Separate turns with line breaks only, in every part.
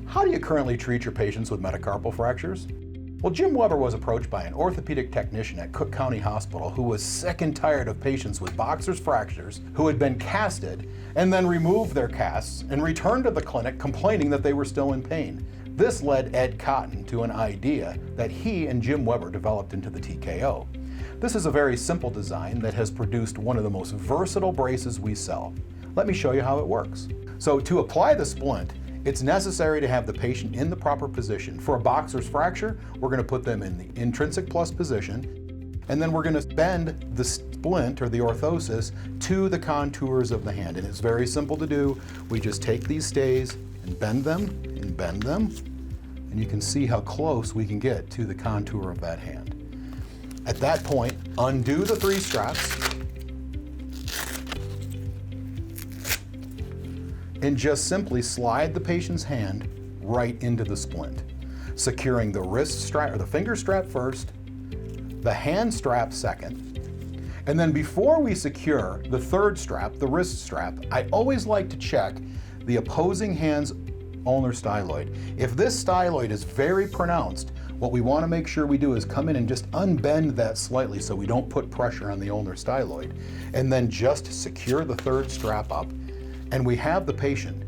How do you currently treat your patients with metacarpal fractures? Well, Jim Weber was approached by an orthopedic technician at Cook County Hospital who was sick and tired of patients with boxer's fractures who had been casted and then removed their casts and returned to the clinic complaining that they were still in pain. This led Ed Cotton to an idea that he and Jim Weber developed into the TKO. This is a very simple design that has produced one of the most versatile braces we sell. Let me show you how it works. So to apply the splint, it's necessary to have the patient in the proper position. For a boxer's fracture, we're going to put them in the intrinsic plus position, and then we're going to bend the splint or the orthosis to the contours of the hand. And it's very simple to do. We just take these stays and bend them, and you can see how close we can get to the contour of that hand. At that point, undo the 3 straps, and just simply slide the patient's hand right into the splint, securing the wrist strap or the finger strap first, the hand strap second, and then before we secure the 3rd strap, the wrist strap, I always like to check the opposing hand's ulnar styloid. If this styloid is very pronounced, what we want to make sure we do is come in and just unbend that slightly so we don't put pressure on the ulnar styloid, and then just secure the 3rd strap up. And we have the patient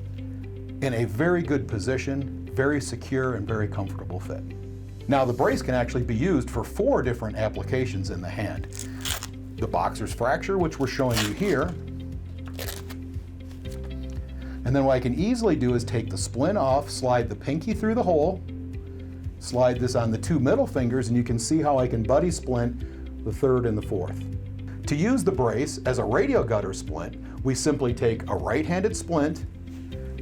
in a very good position, very secure and very comfortable fit. Now the brace can actually be used for 4 different applications in the hand. The boxer's fracture, which we're showing you here. And then what I can easily do is take the splint off, slide the pinky through the hole, slide this on the 2 middle fingers, and you can see how I can buddy splint the 3rd and the 4th. To use the brace as a radial gutter splint, we simply take a right-handed splint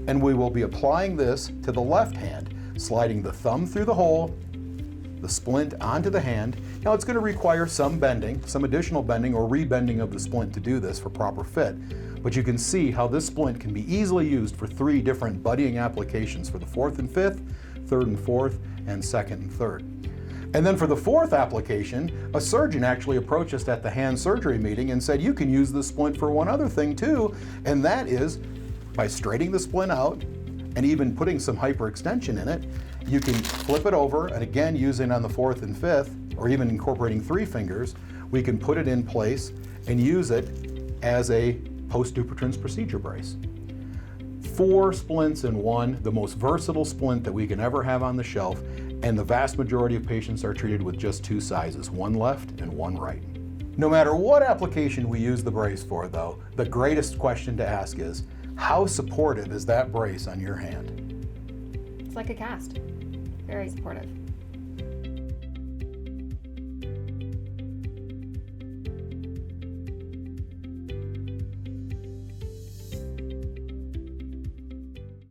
and we will be applying this to the left hand, sliding the thumb through the hole, the splint onto the hand. Now it's going to require some bending, some additional bending or rebending of the splint to do this for proper fit. But you can see how this splint can be easily used for 3 different buddying applications for the 4th and 5th, 3rd and 4th, and 2nd and 3rd. And then for the 4th application, a surgeon actually approached us at the hand surgery meeting and said, you can use the splint for one other thing too, and that is by straightening the splint out and even putting some hyperextension in it, you can flip it over, and again, using on the 4th and 5th, or even incorporating 3 fingers, we can put it in place and use it as a post-Dupuytren's procedure brace. 4 splints in one, the most versatile splint that we can ever have on the shelf, and the vast majority of patients are treated with just 2 sizes, one left and one right. No matter what application we use the brace for though, the greatest question to ask is, how supportive is that brace on your hand?
It's like a cast. Very supportive.